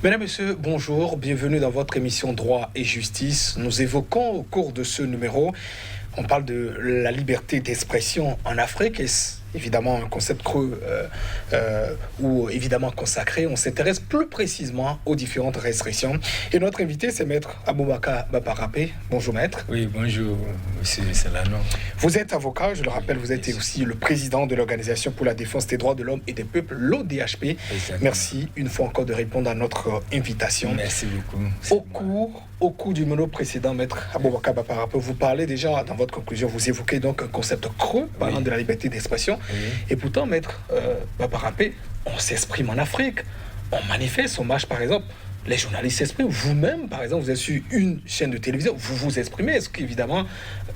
Mesdames, Messieurs, bonjour, bienvenue dans votre émission Droit et Justice. Nous évoquons au cours de ce numéro, on parle de la liberté d'expression en Afrique et évidemment un concept creux ou évidemment consacré. On s'intéresse plus précisément aux différentes restrictions. Et notre invité, c'est Maître Aboubakar Baparapé. Bonjour Maître. Oui, bonjour Monsieur Selano. Vous êtes avocat, je le rappelle, vous êtes aussi le président de l'Organisation pour la défense des droits de l'homme et des peuples, l'ODHP. Exactement. Merci une fois encore de répondre à notre invitation. Merci beaucoup. Au cours du mono précédent, Maître Aboubakar Baparapé, vous parlez déjà, dans votre conclusion, vous évoquez donc un concept creux parlant de la liberté d'expression. Oui. Et pourtant, Maître Baparapé, on s'exprime en Afrique, on manifeste, on marche par exemple. Les journalistes s'expriment. Vous-même, par exemple, vous êtes sur une chaîne de télévision, vous vous exprimez. Est-ce qu'évidemment,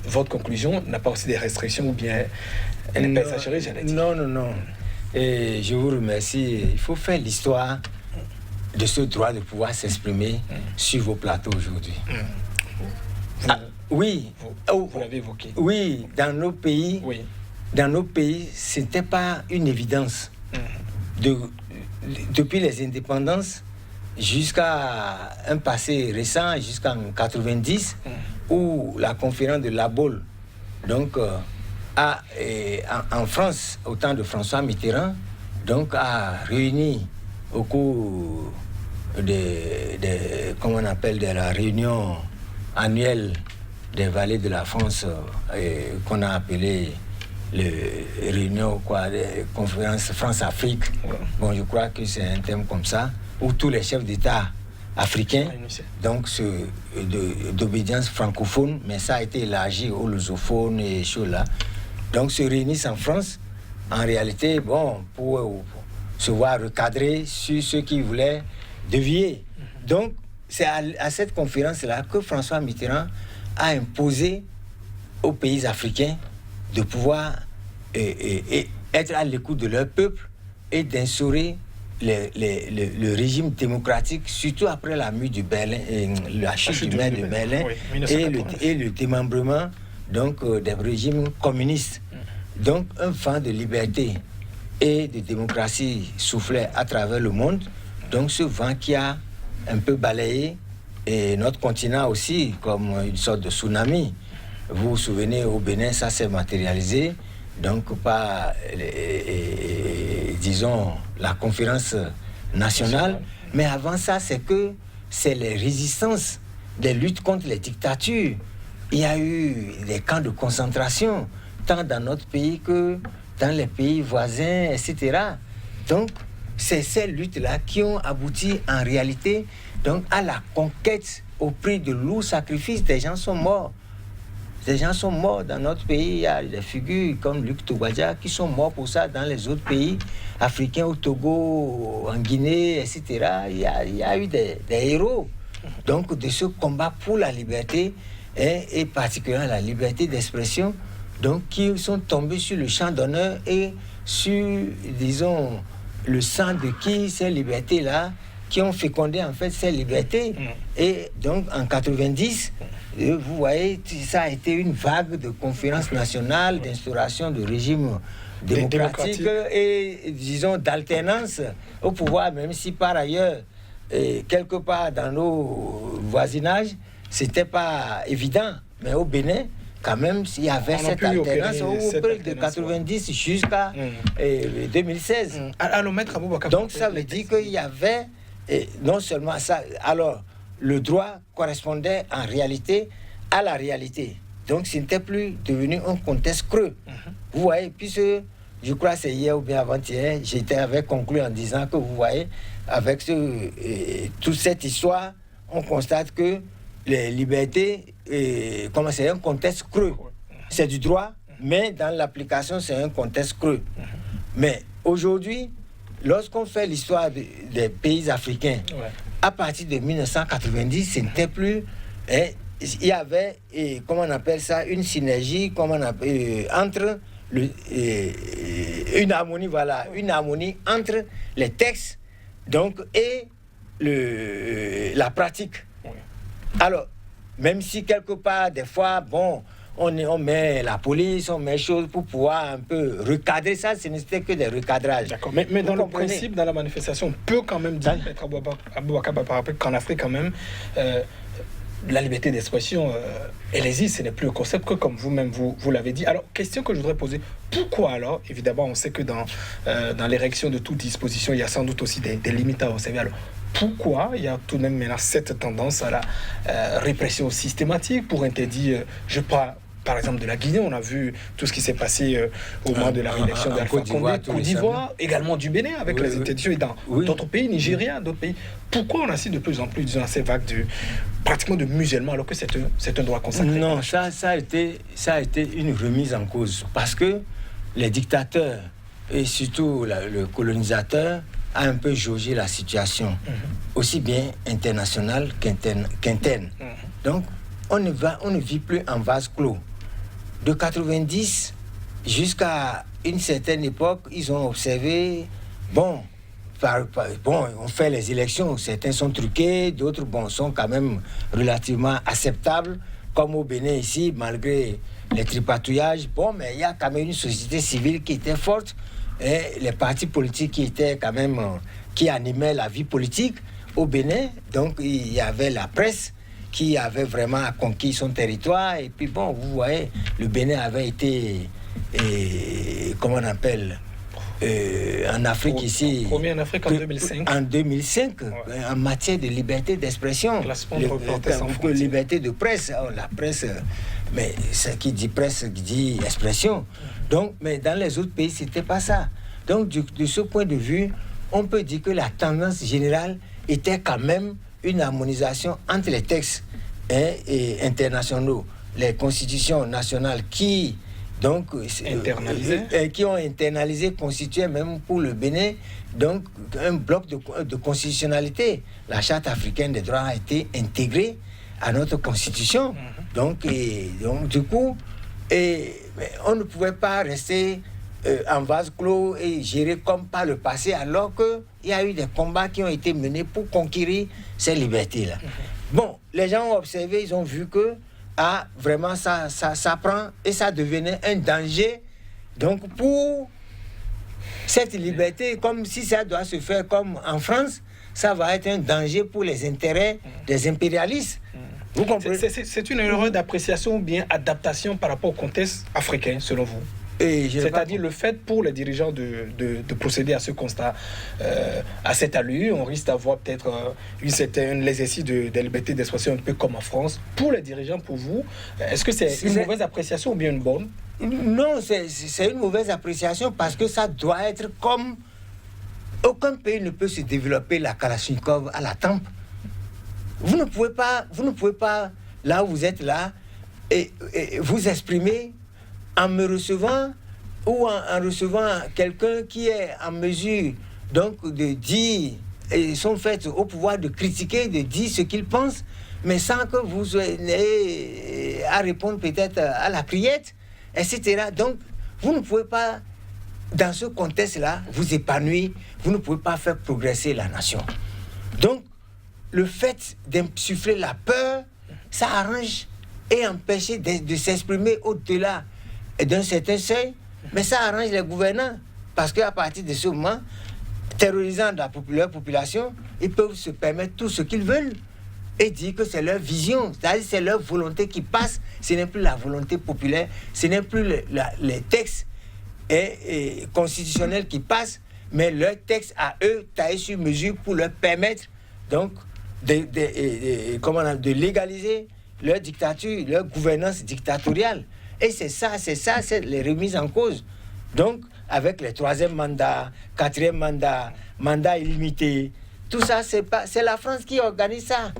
votre conclusion n'a pas aussi des restrictions ou bien elle n'est pas exagérée, j'allais dire? Non. Et je vous remercie. Il faut faire l'histoire de ce droit de pouvoir s'exprimer sur vos plateaux aujourd'hui. Oui. Vous l'avez évoqué. Oui, dans nos pays, ce n'était pas une évidence. Depuis les indépendances, jusqu'à un passé récent, jusqu'en 90, où la conférence de La Baule, donc, en France, au temps de François Mitterrand, donc, a réuni au cours comment on appelle, de la réunion annuelle des vallées de la France, qu'on a appelé les réunions, conférence France-Afrique. Bon, je crois que c'est un thème comme ça, où tous les chefs d'État africains, donc d'obédience francophone, mais ça a été élargi aux lusophones et choses-là, donc se réunissent en France, en réalité, bon, pour se voir recadrer sur ceux qui voulaient dévier. Donc, c'est à cette conférence-là que François Mitterrand a imposé aux pays africains de pouvoir être à l'écoute de leur peuple et d'instaurer le régime démocratique, surtout après la chute du mur de Berlin, et le démembrement donc, des régimes communistes. Donc un vent de liberté et de démocratie soufflait à travers le monde. Donc ce vent qui a un peu balayé et notre continent aussi, comme une sorte de tsunami. Vous vous souvenez, au Bénin, ça s'est matérialisé, donc par, disons, la conférence nationale. Mais avant ça, c'est les résistances, des luttes contre les dictatures. Il y a eu des camps de concentration, tant dans notre pays que dans les pays voisins, etc. Donc, c'est ces luttes-là qui ont abouti en réalité donc, à la conquête au prix de lourds sacrifices. Des gens sont morts. Des gens sont morts dans notre pays. Il y a des figures comme Luc Toubadja qui sont morts pour ça dans les autres pays africains, au Togo, en Guinée, etc. Il y a eu des héros donc, de ce combat pour la liberté et particulièrement la liberté d'expression, donc qui sont tombés sur le champ d'honneur et sur, disons, le sang de qui ces libertés-là, qui ont fécondé en fait ces libertés. Et donc en 90, vous voyez, ça a été une vague de conférences nationales, d'instauration de régimes démocratiques et, disons, d'alternance au pouvoir, même si par ailleurs, quelque part dans nos voisinages, c'était pas évident. Mais au Bénin, quand même, il y avait cette alternance de 90 jusqu'à 2016. Alors, Maître Aboubakar, donc ça veut dire qu'il y avait non seulement ça. Alors, le droit correspondait en réalité à la réalité. Donc, ce n'était plus devenu un contexte creux. Vous voyez, puisque je crois que c'est hier ou bien avant-hier, j'avais conclu en disant que vous voyez, avec toute cette histoire, on constate que les libertés, c'est un contexte creux. C'est du droit, mais dans l'application, c'est un contexte creux. Mais aujourd'hui, lorsqu'on fait l'histoire des pays africains, à partir de 1990, ce n'était plus... il y avait, comment on appelle ça, une synergie entre... une harmonie entre les textes donc, et la pratique. Alors, même si quelque part, des fois, bon, on met la police, on met choses pour pouvoir un peu recadrer ça. Ce n'était que des recadrages. D'accord, mais dans le principe, dans la manifestation, on peut quand même dire, Maître Aboubakar Baparape, qu'en Afrique, quand même, la liberté d'expression, elle existe, ce n'est plus un concept que comme vous-même, vous l'avez dit. Alors, question que je voudrais poser, pourquoi alors, évidemment, on sait que dans l'érection de toute disposition, il y a sans doute aussi des limites à observer. Alors, pourquoi il y a tout de même maintenant cette tendance à la répression systématique pour interdire, je parle par exemple de la Guinée, on a vu tout ce qui s'est passé au moment de la réélection de Alpha Condé, Côte d'Ivoire, également du Bénin avec les interdictions et dans d'autres pays, Nigeria, d'autres pays. Pourquoi on assiste de plus en plus, disons, à ces vagues pratiquement de musulmans alors que c'est un droit consacré? Non, ça a été une remise en cause parce que les dictateurs et surtout le colonisateur a un peu jaugé la situation, aussi bien internationale qu'interne. Donc, on ne vit plus en vase clos. De 90 jusqu'à une certaine époque, ils ont observé, on fait les élections, certains sont truqués, d'autres sont quand même relativement acceptables, comme au Bénin ici, malgré les tripatouillages. Mais il y a quand même une société civile qui était forte, et les partis politiques qui étaient quand même, qui animaient la vie politique au Bénin. Donc il y avait la presse qui avait vraiment conquis son territoire. Et puis vous voyez, le Bénin avait été, comment on appelle, en Afrique ici... Premier en Afrique en 2005. En 2005, en matière de liberté d'expression. Liberté de presse. La presse, mais ce qui dit presse, qui dit expression. Donc, mais dans les autres pays, c'était pas ça. Donc, de ce point de vue, on peut dire que la tendance générale était quand même une harmonisation entre les textes et internationaux, les constitutions nationales qui ont internalisé, constituaient même pour le Bénin donc un bloc de constitutionnalité. La Charte africaine des droits a été intégrée à notre constitution. Donc du coup, on ne pouvait pas rester en vase clos et gérer comme par le passé, alors qu'il y a eu des combats qui ont été menés pour conquérir ces libertés-là. Les gens ont observé, ils ont vu que vraiment ça prend et ça devenait un danger. Donc pour cette liberté, comme si ça doit se faire comme en France, ça va être un danger pour les intérêts des impérialistes. Vous comprenez? C'est une erreur d'appréciation ou bien adaptation par rapport au contexte africain, selon vous? C'est-à-dire le fait pour les dirigeants de procéder à ce constat à cette allure, on risque d'avoir peut-être l'exercice de liberté d'expression un peu comme en France. Pour les dirigeants, pour vous, est-ce que c'est une mauvaise appréciation ou bien une bonne? Non, c'est une mauvaise appréciation parce que ça doit être comme... Aucun pays ne peut se développer la Kalachnikov à la tempe. Vous ne pouvez pas, là où vous êtes là, et vous exprimer en me recevant ou en recevant quelqu'un qui est en mesure donc de dire, et sont faits au pouvoir de critiquer, de dire ce qu'il pense, mais sans que vous ayez à répondre peut-être à la criette, etc. Donc, vous ne pouvez pas, dans ce contexte-là, vous épanouir, vous ne pouvez pas faire progresser la nation. Donc, le fait d'insuffler la peur, ça arrange et empêcher de s'exprimer au-delà d'un certain seuil, mais ça arrange les gouvernants, parce qu'à partir de ce moment, terrorisant leur population, ils peuvent se permettre tout ce qu'ils veulent et dire que c'est leur vision, c'est-à-dire c'est leur volonté qui passe, ce n'est plus la volonté populaire, ce n'est plus les textes constitutionnels qui passent, mais leurs textes à eux, taillés sur mesure pour leur permettre donc de légaliser leur dictature, leur gouvernance dictatoriale. Et c'est les remises en cause. Donc, avec les 3e mandats, 4e mandats, mandats illimités, tout ça, c'est la France qui organise ça.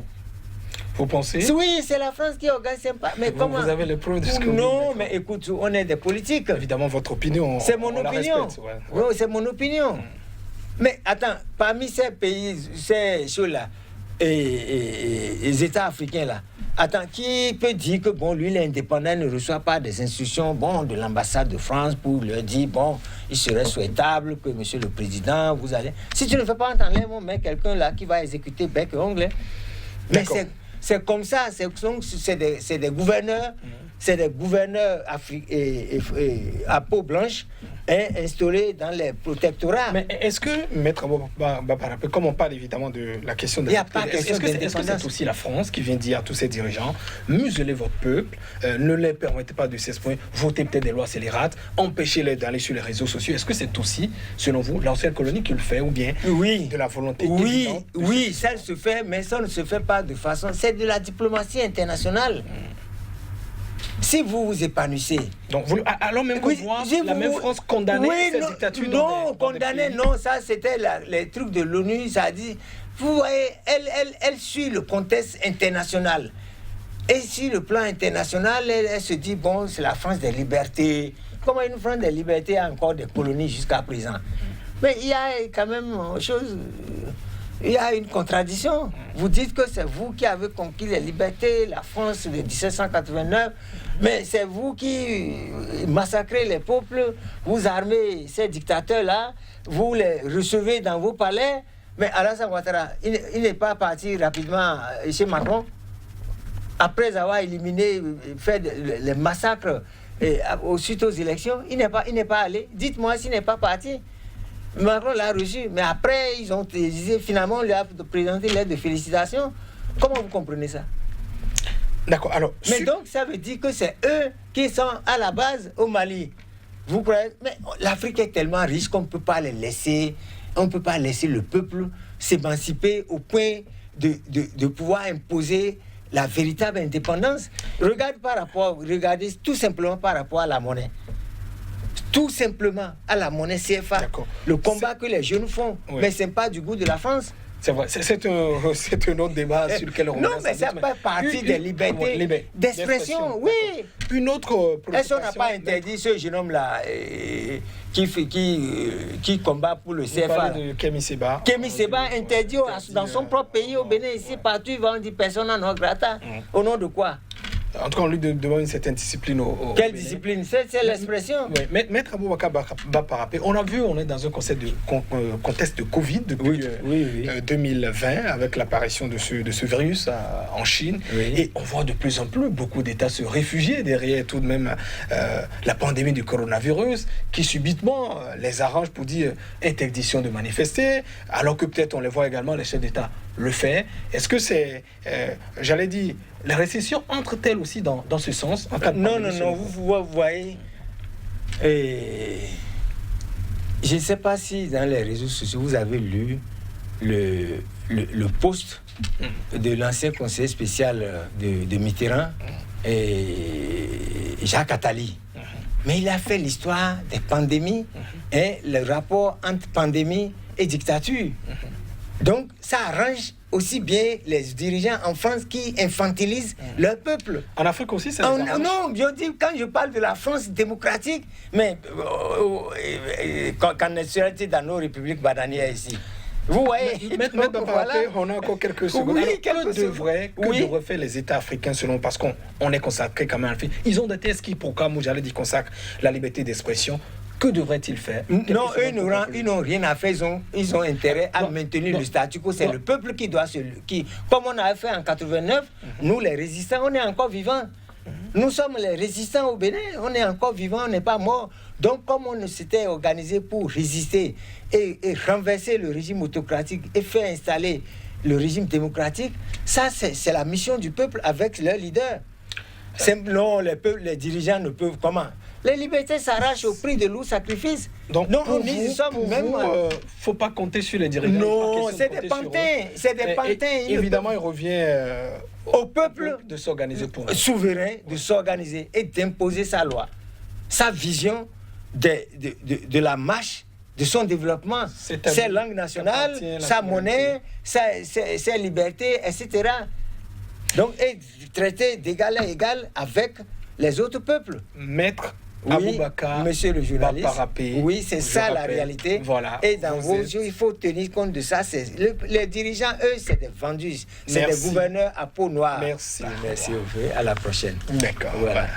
Vous pensez? Oui, c'est la France qui organise ça. Mais comment? Vous avez les preuves de ce que vous dites? Non, mais écoute, on est des politiques. Évidemment, votre opinion, c'est mon opinion. Oui, c'est mon opinion. Mais attends, parmi ces pays, ces choses-là, et les États africains là, attends, qui peut dire que lui, il est indépendant, ne reçoit pas des instructions de l'ambassade de France pour leur dire il serait souhaitable que Monsieur le Président, vous allez. Si tu ne fais pas entendre les mots, mais quelqu'un là qui va exécuter bec et ongle. Mais c'est comme ça, c'est des gouverneurs c'est des gouverneurs à peau blanche instaurés dans les protectorats. Mais est-ce que, Maître Baparapé, comme on parle évidemment de la question de est-ce que c'est aussi la France qui vient dire à tous ces dirigeants, muselez votre peuple, ne les permettez pas de s'exprimer, votez peut-être des lois scélérates, empêchez-les d'aller sur les réseaux sociaux. Est-ce que c'est aussi, selon vous, l'ancienne colonie qui le fait, ou bien de la volonté évidente? Oui, ça se fait, mais ça ne se fait pas de façon... C'est de la diplomatie internationale. Si vous vous épanouissez... Donc, alors même qu'on voit la même France condamner cette dictature. Non, condamner, non, ça c'était les trucs de l'ONU, ça a dit... Vous voyez, elle suit le contexte international. Et sur le plan international, elle se dit, bon, c'est la France des libertés. Comment une France des libertés a encore des colonies jusqu'à présent? Mais il y a quand même une chose... Il y a une contradiction. Vous dites que c'est vous qui avez conquis les libertés, la France de 1789, mais c'est vous qui massacrez les peuples, vous armez ces dictateurs-là, vous les recevez dans vos palais. Mais Alassane Ouattara, il n'est pas parti rapidement chez Macron, après avoir éliminé, fait les massacres suite aux élections. Il n'est pas allé. Dites-moi s'il n'est pas parti. Macron l'a reçu, mais après, ils ont dit, finalement, on lui a présenté l'aide de félicitations. Comment vous comprenez ça? D'accord, alors... Mais donc, ça veut dire que c'est eux qui sont à la base au Mali. Vous croyez? Mais l'Afrique est tellement riche qu'on ne peut pas les laisser, on ne peut pas laisser le peuple s'émanciper au point de pouvoir imposer la véritable indépendance. Regardez tout simplement par rapport à la monnaie. Tout simplement à la monnaie CFA. Le combat que les jeunes font, mais ce n'est pas du goût de la France. C'est vrai, c'est un autre débat sur lequel on... Non, mais ça fait partie des libertés d'expression, oui. Une autre... Est-ce qu'on n'a pas interdit ce jeune homme-là qui combat pour le CFA? de Kémi Séba. Kémi Séba interdit dans son propre pays, au Bénin, ici, partout, ils vont dire persona non grata. Au nom de quoi? En tout cas, on lui demande une certaine discipline. Quelle discipline? C'est l'expression. Oui. Maître Aboubakar Baparapé, on a vu, on est dans un contexte de Covid depuis 2020, avec l'apparition de ce virus en Chine. Oui. Et on voit de plus en plus beaucoup d'États se réfugier derrière tout de même la pandémie du coronavirus, qui subitement les arrange pour dire interdiction de manifester, alors que peut-être on les voit également, les chefs d'État le faire. Est-ce que c'est, j'allais dire, la récession entre-t-elle aussi dans ce sens en cas de Non, vous voyez, je ne sais pas si dans les réseaux sociaux vous avez lu le post de l'ancien conseiller spécial de Mitterrand, Jacques Attali. Mais il a fait l'histoire des pandémies et le rapport entre pandémie et dictature. Donc, ça arrange aussi bien les dirigeants en France qui infantilisent leur peuple. En Afrique aussi, ça les arrange. Non, je dis, quand je parle de la France démocratique, mais qu'en est-il dans nos républiques bananières ici? Vous voyez, voilà. On a encore quelques secondes. Alors, que devraient faire les États africains selon, parce qu'on est consacré quand même à l'Afrique. Ils ont des thèses qui, pour moi, j'allais dire, consacrent la liberté d'expression. Que devraient-ils faire? Non, ils n'ont rien à faire. Ils ont intérêt à maintenir le statu quo. C'est le peuple qui doit comme on a fait en 89, nous les résistants, on est encore vivants. Nous sommes les résistants au Bénin, on est encore vivants, on n'est pas morts. Donc, comme on s'était organisé pour résister et renverser le régime autocratique et faire installer le régime démocratique, ça, c'est la mission du peuple avec leur leader. Non, les dirigeants ne peuvent... Comment? Les libertés s'arrachent au prix de lourds sacrifices. Donc, non, pour vous, faut pas compter sur les dirigeants. Non, c'est des pantins. C'est des pantins. Évidemment, il revient au peuple de s'organiser pour souverain, de s'organiser et d'imposer sa loi, sa vision de la marche, de son développement, ses langues nationales, sa monnaie, ses libertés, etc. Donc, et traiter d'égal à égal avec les autres peuples. Maître Aboubakar, monsieur le journaliste, Baparapé, oui, c'est ça la réalité. Voilà, et dans vos yeux, il faut tenir compte de ça. Les dirigeants, eux, c'est des vendus. C'est des gouverneurs à peau noire. Merci. Merci, à la prochaine. D'accord. Voilà.